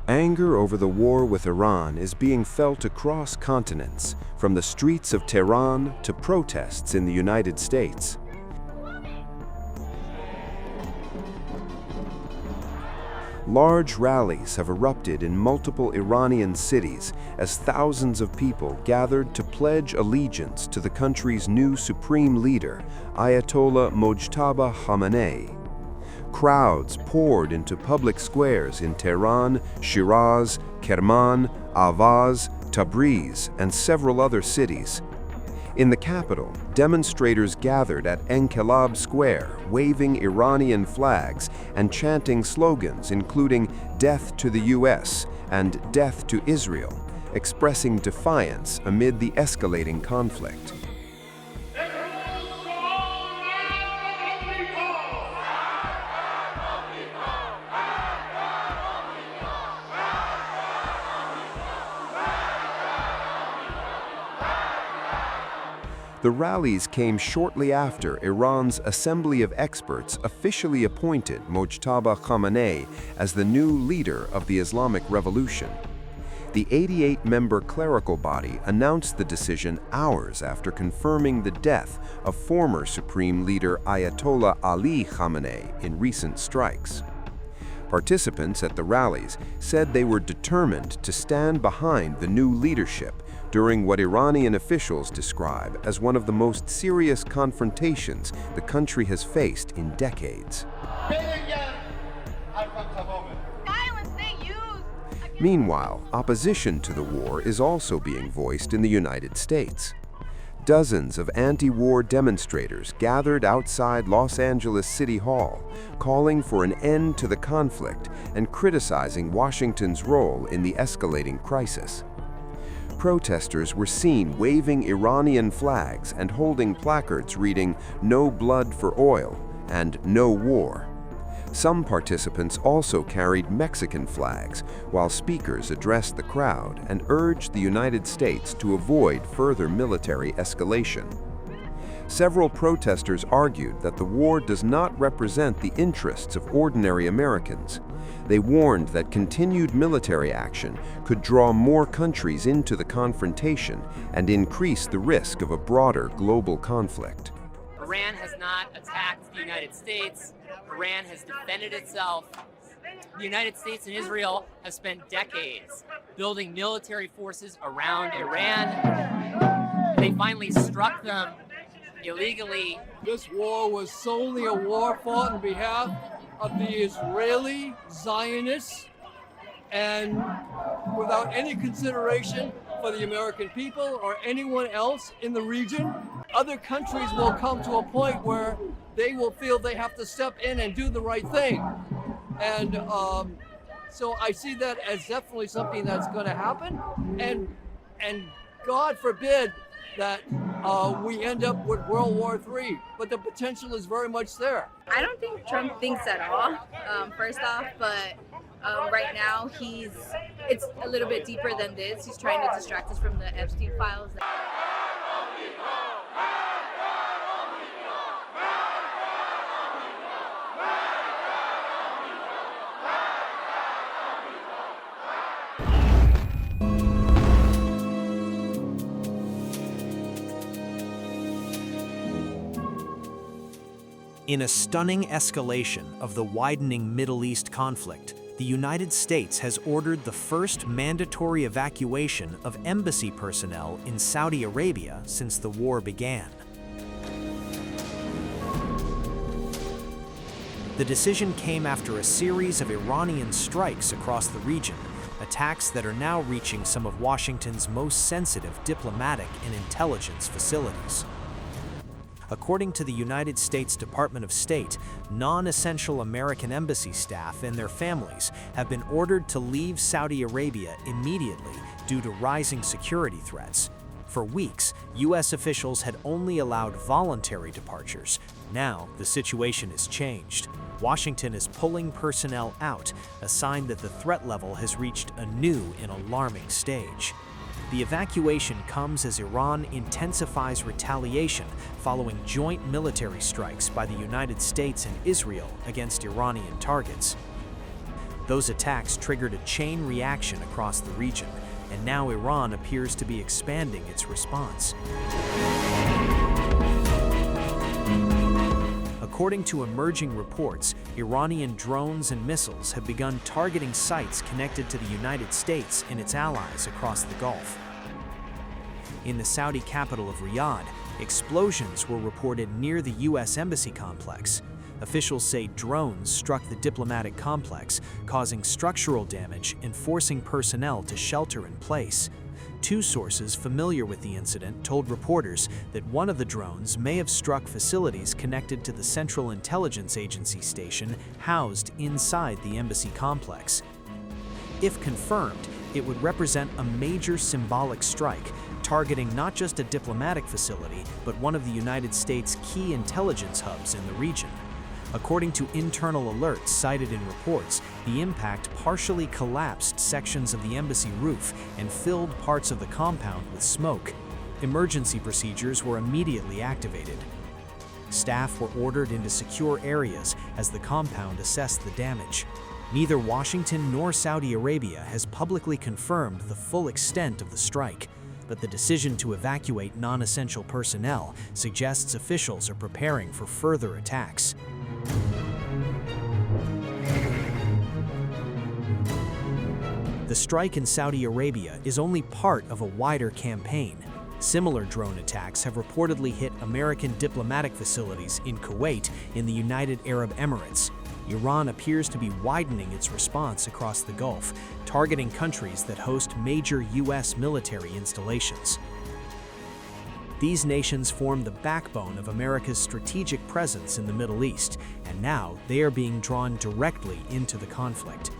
Anger over the war with Iran is being felt across continents, from the streets of Tehran to protests in the United States. Large rallies have erupted in multiple Iranian cities as thousands of people gathered to pledge allegiance to the country's new Supreme Leader, Ayatollah Mojtaba Khamenei. Crowds poured into public squares in Tehran, Shiraz, Kerman, Ahvaz, Tabriz, and several other cities. In the capital, demonstrators gathered at Enqilab Square, waving Iranian flags and chanting slogans including "Death to the US" and "Death to Israel," expressing defiance amid the escalating conflict. The rallies came shortly after Iran's Assembly of Experts officially appointed Mojtaba Khamenei as the new leader of the Islamic Revolution. The 88-member clerical body announced the decision hours after confirming the death of former Supreme Leader Ayatollah Ali Khamenei in recent strikes. Participants at the rallies said they were determined to stand behind the new leadership during what Iranian officials describe as one of the most serious confrontations the country has faced in decades. Meanwhile, opposition to the war is also being voiced in the United States. Dozens of anti-war demonstrators gathered outside Los Angeles City Hall, calling for an end to the conflict and criticizing Washington's role in the escalating crisis. Protesters were seen waving Iranian flags and holding placards reading "No blood for oil" and "No war." Some participants also carried Mexican flags, while speakers addressed the crowd and urged the United States to avoid further military escalation. Several protesters argued that the war does not represent the interests of ordinary Americans. They warned that continued military action could draw more countries into the confrontation and increase the risk of a broader global conflict. Iran has not attacked the United States. Iran has defended itself. The United States and Israel have spent decades building military forces around Iran. They finally struck them illegally. This war was solely a war fought on behalf of the Israeli Zionists and without any consideration for the American people or anyone else in the region. Other countries will come to a point where they will feel they have to step in and do the right thing. And so I see that as definitely something that's going to happen. And God forbid that we end up with World War III, but the potential is very much there. I don't think Trump thinks at all, first off, but right now it's a little bit deeper than this. He's trying to distract us from the Epstein files. In a stunning escalation of the widening Middle East conflict, the United States has ordered the first mandatory evacuation of embassy personnel in Saudi Arabia since the war began. The decision came after a series of Iranian strikes across the region, attacks that are now reaching some of Washington's most sensitive diplomatic and intelligence facilities. According to the United States Department of State, non-essential American embassy staff and their families have been ordered to leave Saudi Arabia immediately due to rising security threats. For weeks, U.S. officials had only allowed voluntary departures. Now, the situation has changed. Washington is pulling personnel out, a sign that the threat level has reached a new and alarming stage. The evacuation comes as Iran intensifies retaliation following joint military strikes by the United States and Israel against Iranian targets. Those attacks triggered a chain reaction across the region, and now Iran appears to be expanding its response. According to emerging reports, Iranian drones and missiles have begun targeting sites connected to the United States and its allies across the Gulf. In the Saudi capital of Riyadh, explosions were reported near the U.S. Embassy complex. Officials say drones struck the diplomatic complex, causing structural damage and forcing personnel to shelter in place. Two sources familiar with the incident told reporters that one of the drones may have struck facilities connected to the Central Intelligence Agency station housed inside the embassy complex. If confirmed, it would represent a major symbolic strike, targeting not just a diplomatic facility, but one of the United States' key intelligence hubs in the region. According to internal alerts cited in reports, the impact partially collapsed sections of the embassy roof and filled parts of the compound with smoke. Emergency procedures were immediately activated. Staff were ordered into secure areas as the compound assessed the damage. Neither Washington nor Saudi Arabia has publicly confirmed the full extent of the strike, but the decision to evacuate non-essential personnel suggests officials are preparing for further attacks. The strike in Saudi Arabia is only part of a wider campaign. Similar drone attacks have reportedly hit American diplomatic facilities in Kuwait in the United Arab Emirates. Iran appears to be widening its response across the Gulf, targeting countries that host major U.S. military installations. These nations form the backbone of America's strategic presence in the Middle East, and now they are being drawn directly into the conflict.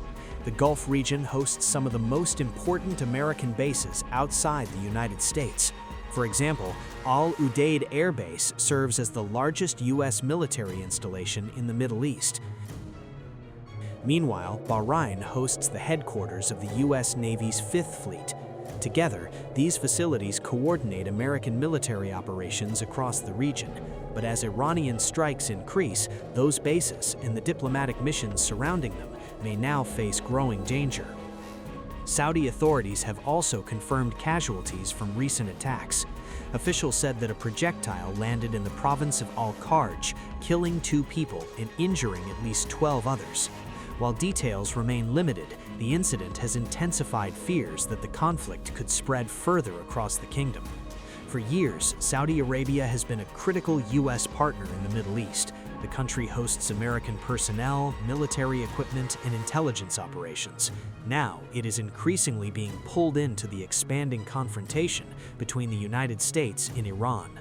The Gulf region hosts some of the most important American bases outside the United States. For example, Al Udeid Air Base serves as the largest U.S. military installation in the Middle East. Meanwhile, Bahrain hosts the headquarters of the U.S. Navy's Fifth Fleet. Together, these facilities coordinate American military operations across the region. But as Iranian strikes increase, those bases and the diplomatic missions surrounding them may now face growing danger. Saudi authorities have also confirmed casualties from recent attacks. Officials said that a projectile landed in the province of Al-Kharj, killing 2 people and injuring at least 12 others. While details remain limited, the incident has intensified fears that the conflict could spread further across the kingdom. For years, Saudi Arabia has been a critical U.S. partner in the Middle East. The country hosts American personnel, military equipment, and intelligence operations. Now, it is increasingly being pulled into the expanding confrontation between the United States and Iran.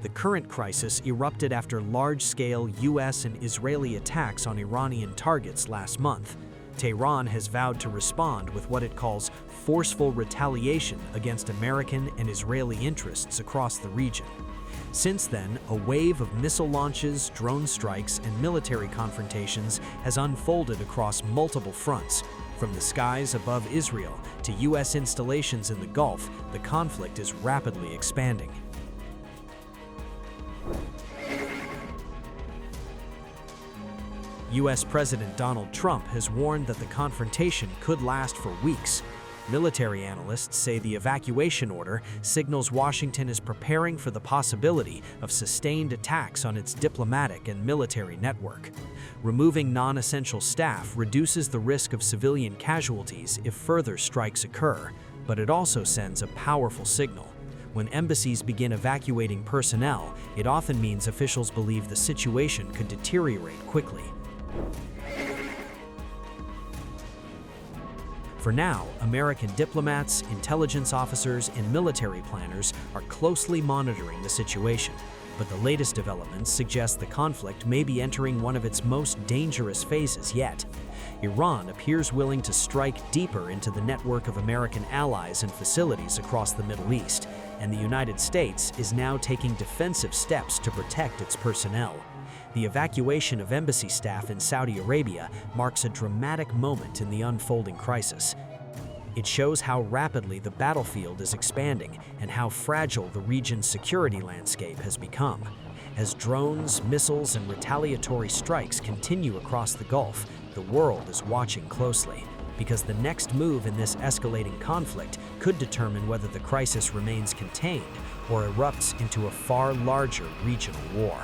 The current crisis erupted after large-scale U.S. and Israeli attacks on Iranian targets last month. Tehran has vowed to respond with what it calls forceful retaliation against American and Israeli interests across the region. Since then, a wave of missile launches, drone strikes, and military confrontations has unfolded across multiple fronts. From the skies above Israel to U.S. installations in the Gulf, the conflict is rapidly expanding. U.S. President Donald Trump has warned that the confrontation could last for weeks. Military analysts say the evacuation order signals Washington is preparing for the possibility of sustained attacks on its diplomatic and military network. Removing non-essential staff reduces the risk of civilian casualties if further strikes occur, but it also sends a powerful signal. When embassies begin evacuating personnel, it often means officials believe the situation could deteriorate quickly. For now, American diplomats, intelligence officers, and military planners are closely monitoring the situation. But the latest developments suggest the conflict may be entering one of its most dangerous phases yet. Iran appears willing to strike deeper into the network of American allies and facilities across the Middle East, and the United States is now taking defensive steps to protect its personnel. The evacuation of embassy staff in Saudi Arabia marks a dramatic moment in the unfolding crisis. It shows how rapidly the battlefield is expanding and how fragile the region's security landscape has become. As drones, missiles, and retaliatory strikes continue across the Gulf, the world is watching closely, because the next move in this escalating conflict could determine whether the crisis remains contained or erupts into a far larger regional war.